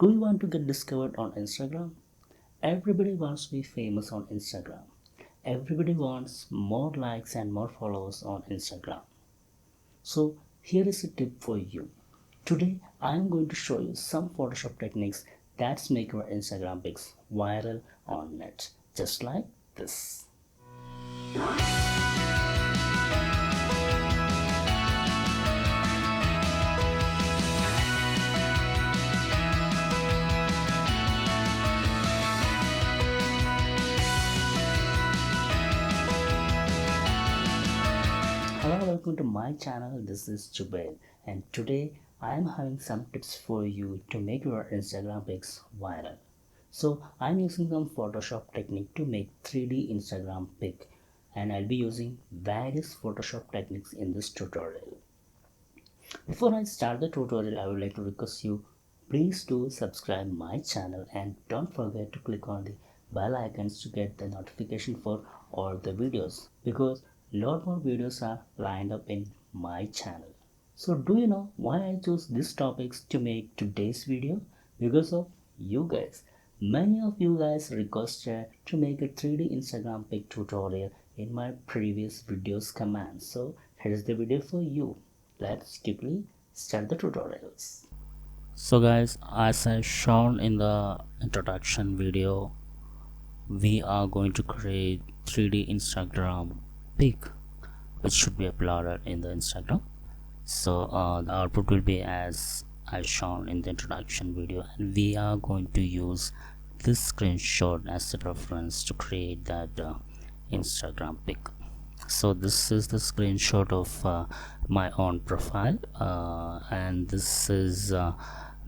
Do you want to get discovered on Instagram? Everybody wants to be famous on Instagram. Everybody wants more likes and more followers on Instagram. So here is a tip for you. Today I am going to show you some Photoshop techniques that make your Instagram pics viral on net, just like this. Hello, welcome to my channel. This is Jubair, and today I am having some tips for you to make your Instagram pics viral. So I'm using some Photoshop technique to make 3D Instagram pic, and I'll be using various Photoshop techniques in this tutorial. Before I start the tutorial, I would like to request you, please do subscribe my channel and don't forget to click on the bell icons to get the notification for all the videos, because lot more videos are lined up in my channel. So do you know why I chose these topics to make today's video? Because of you guys. Many of you guys requested to make a 3D Instagram pic tutorial in my previous videos command. So here is the video for you. Let's quickly start the tutorials. So guys, as I shown in the introduction video, we are going to create 3D Instagram pic which should be uploaded in the Instagram. So the output will be as I shown in the introduction video, and we are going to use this screenshot as a reference to create that Instagram pic. So this is the screenshot of my own profile, and this is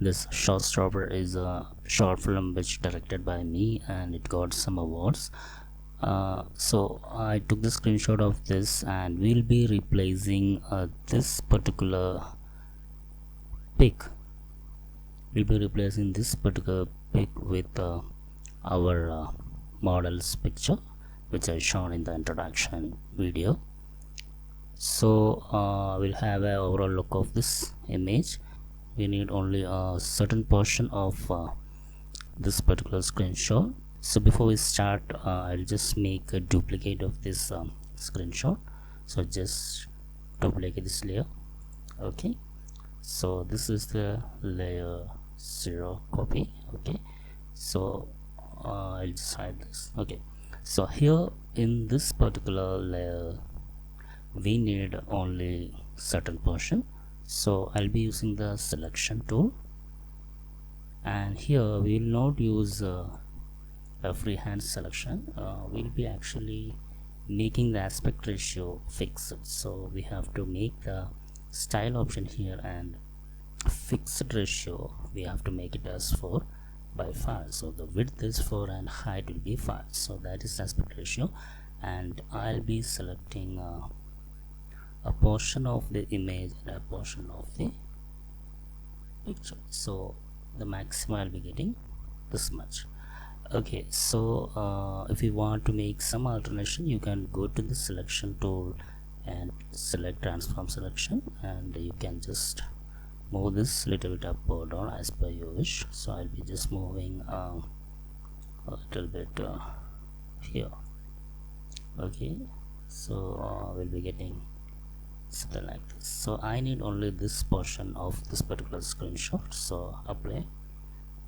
this Showstopper is a short film which directed by me, and it got some awards. So I took the screenshot of this, and we'll be replacing this particular pic. We'll be replacing this particular pic with our model's picture, which I shown in the introduction video. So we'll have an overall look of this image. We need only a certain portion of this particular screenshot. So before we start, I'll just make a duplicate of this screenshot. So just duplicate this layer. Okay, so this is the layer 0 copy. Okay, so I'll just hide this. Okay, so here in this particular layer we need only certain portion, so I'll be using the selection tool, and here we will not use a freehand selection. We'll be actually making the aspect ratio fixed, so we have to make the style option here, and fixed ratio we have to make it as 4:5. So the width is 4 and height will be 5, so that is aspect ratio. And I'll be selecting a portion of the image and a portion of the picture, so the maximum I'll be getting this much. Okay, so if you want to make some alternation, you can go to the selection tool and select transform selection, and you can just move this little bit up or down as per your wish. So I'll be just moving a little bit here. Okay, so we'll be getting something like this. So I need only this portion of this particular screenshot, so apply,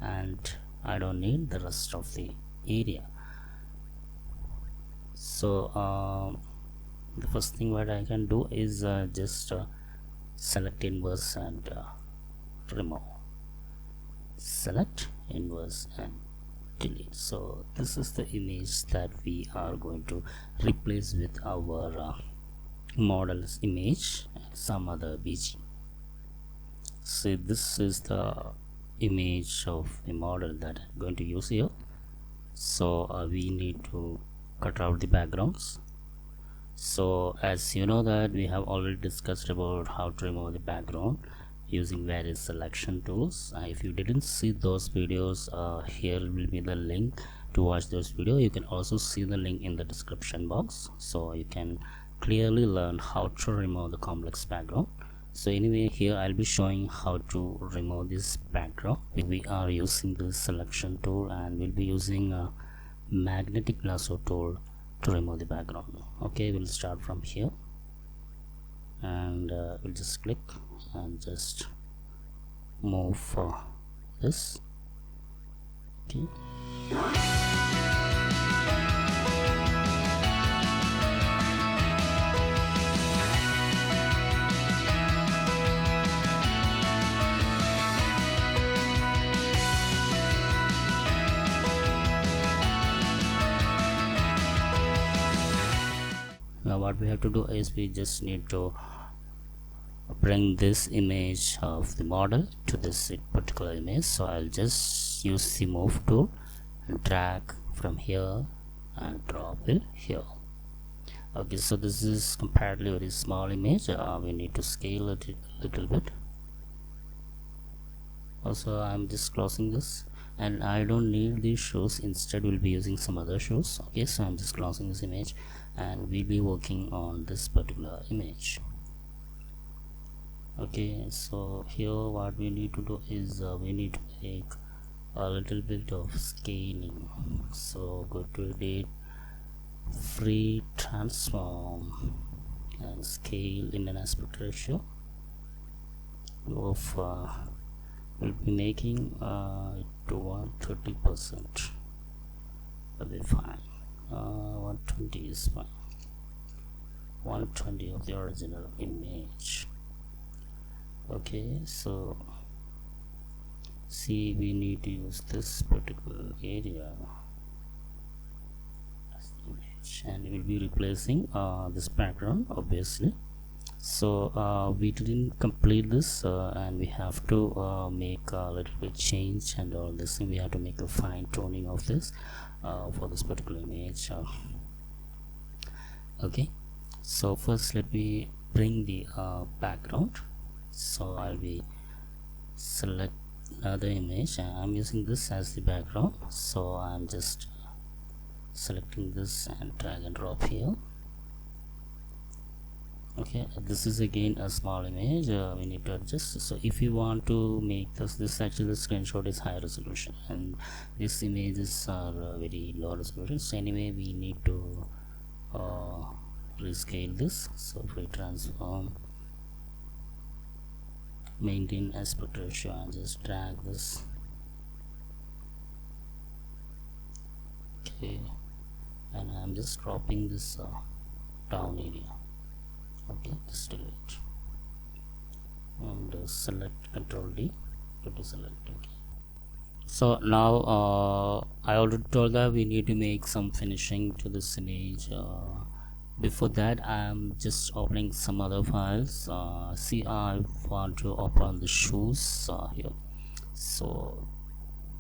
and I don't need the rest of the area. So the first thing what I can do is just select inverse and remove. Select inverse and delete. So this is the image that we are going to replace with our model's image and some other BG. So this is the image of the model that I'm going to use here. So we need to cut out the backgrounds. So as you know that we have already discussed about how to remove the background using various selection tools. If you didn't see those videos, here will be the link to watch those videos. You can also see the link in the description box, so you can clearly learn how to remove the complex background. So anyway, here I'll be showing how to remove this background. We are using the selection tool and we'll be using a magnetic lasso tool to remove the background. Okay, we'll start from here and we'll just click and just move for this. Okay. Now what we have to do is we just need to bring this image of the model to this particular image. So I'll just use the move tool and drag from here and drop it here. Okay, so this is comparatively very small image. We need to scale it a little bit. Also, I'm just closing this, and I don't need these shoes. Instead, we'll be using some other shoes. Okay, so I'm just closing this image and we'll be working on this particular image. Okay, so here what we need to do is we need to make a little bit of scaling. So go to edit, free transform and scale in an aspect ratio of we'll be making it to 130%. That'll be fine. 120 is fine. 120 of the original image. Okay, so see, we need to use this particular area as the image, and we will be replacing this background obviously. So we didn't complete this and we have to make a little bit change and all this thing. We have to make a fine tuning of this for this particular image. Okay, so first let me bring the background. So I'll be select another image and I'm using this as the background. So I'm just selecting this and drag and drop here. Okay, this is again a small image. We need to adjust. So if you want to make this actually the screenshot is high resolution and these images are very low resolution. So anyway, we need to rescale this. So free transform, maintain aspect ratio and just drag this. Okay, and I'm just dropping this down area. Okay, just delete and select Control D to deselect. Okay, so now I already told that we need to make some finishing to this image. Before that, I'm just opening some other files. See, I want to open the shoes here. So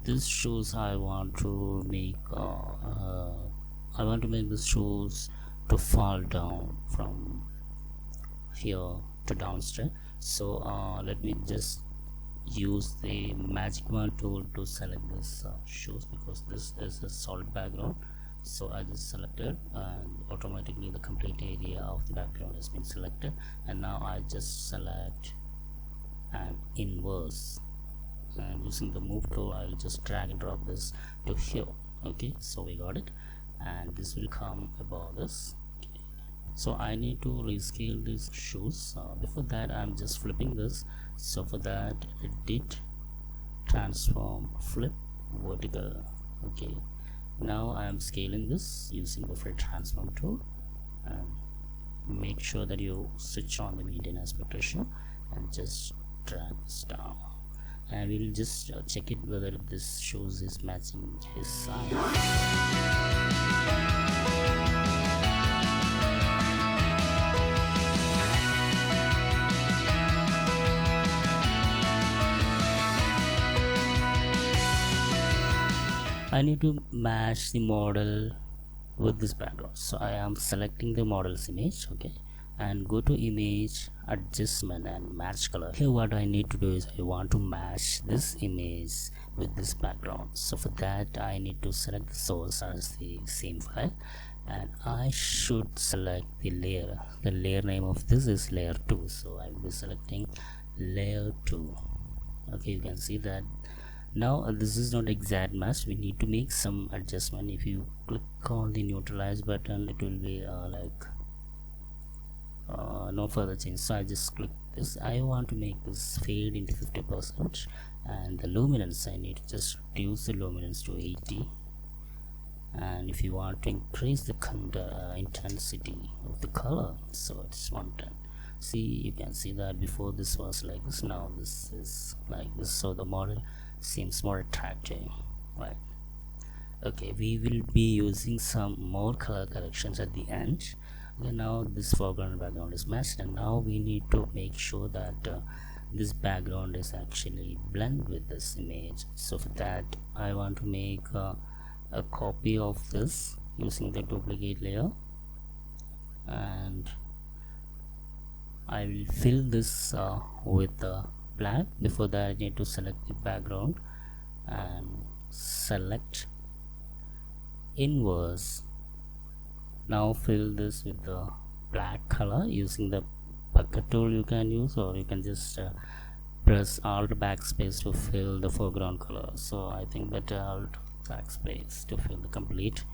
these shoes I want to make the shoes to fall down from here to downstream. So let me just use the magic wand tool to select this shoes because this is a solid background. So I just selected and automatically the complete area of the background has been selected, and now I just select and inverse, and using the move tool I'll just drag and drop this to here. Okay, so we got it, and this will come above this. So I need to rescale these shoes. Before that, I'm just flipping this. So for that, edit, transform, flip, vertical. Okay, now I am scaling this using the free transform tool, and make sure that you switch on the maintain aspect ratio and just drag this down, and we'll just check it whether this shoes is matching his size. I need to match the model with this background. So I am selecting the model's image. Okay, and go to image, adjustment and match color. Here what I need to do is I want to match this image with this background. So for that I need to select the source as the same file and I should select the layer. The layer name of this is layer 2, so I will be selecting layer 2. Okay, you can see that now this is not exact match. We need to make some adjustment. If you click on the neutralize button, it will be no further change, so I just click this. I want to make this fade into 50%, and the luminance, I need to just reduce the luminance to 80. And if you want to increase the intensity of the color, so it's 110. See, you can see that before this was like this, now this is like this, so the model seems more attractive, right? Okay, we will be using some more color corrections at the end. Okay, now this foreground and background is matched, and now we need to make sure that this background is actually blend with this image. So for that, I want to make a copy of this using the duplicate layer, and I will fill this with black. Before that, I need to select the background and select inverse. Now fill this with the black color using the bucket tool you can use, or you can just press alt backspace to fill the foreground color. So I think better alt backspace to fill the complete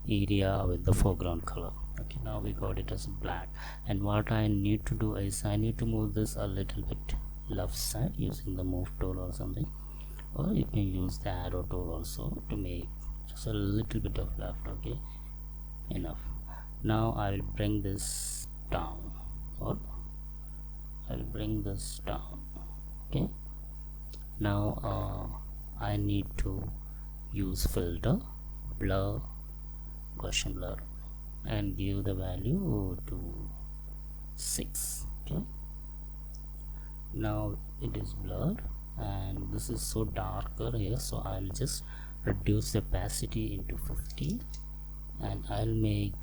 area with the foreground color. Okay, now we got it as black, and what I need to do is I need to move this a little bit left side using the move tool or something, or you can use the arrow tool also to make just a little bit of left. Okay, enough. Now I will bring this down, or I will bring this down. Okay, now I need to use filter, blur, Gaussian blur, and give the value to 6. Okay, now it is blurred, and this is so darker here, so I'll just reduce the opacity into 50, and I'll make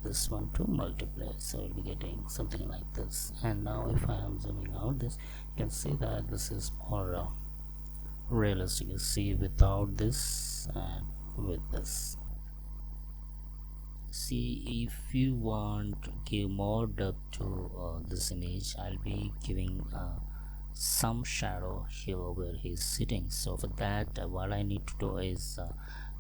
this one to multiply, so I'll be getting something like this. And now if I am zooming out this, you can see that this is more realistic. You see, without this and with this. See, if you want to give more depth to this image, I'll be giving some shadow here where he's sitting. So for that, what I need to do is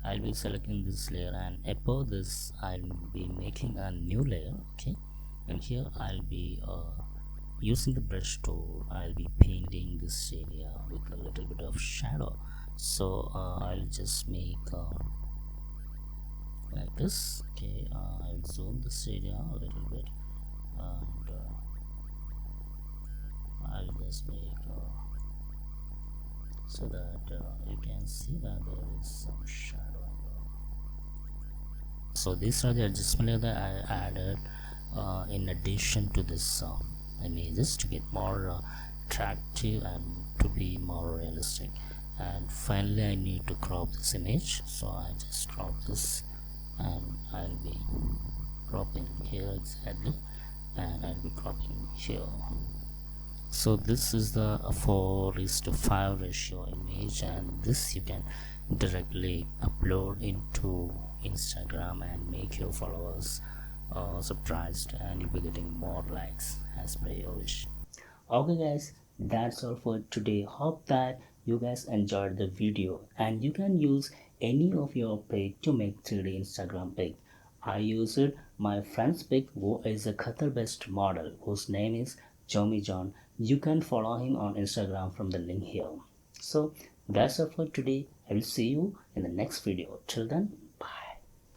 I'll be selecting this layer, and above this I'll be making a new layer. Okay, and here I'll be using the brush tool. I'll be painting this area with a little bit of shadow. So I'll just make like this. Okay, I'll zoom this area a little bit, and I'll just make so that you can see that there is some shadow. So these are the adjustments that I added in addition to this images to get more attractive and to be more realistic. And finally I need to crop this image, so I just crop this, and I'll be cropping here exactly, and I'll be cropping here. So this is the 4:5 ratio image, and this you can directly upload into Instagram and make your followers surprised, and you'll be getting more likes as per your wish. Okay guys, that's all for today. Hope that you guys enjoyed the video, and you can use any of your pic to make 3D Instagram pic. I used my friend's pic, who is a Qatar based model whose name is Jomi John. You can follow him on Instagram from the link here. So that's all for today. I will see you in the next video. Till then,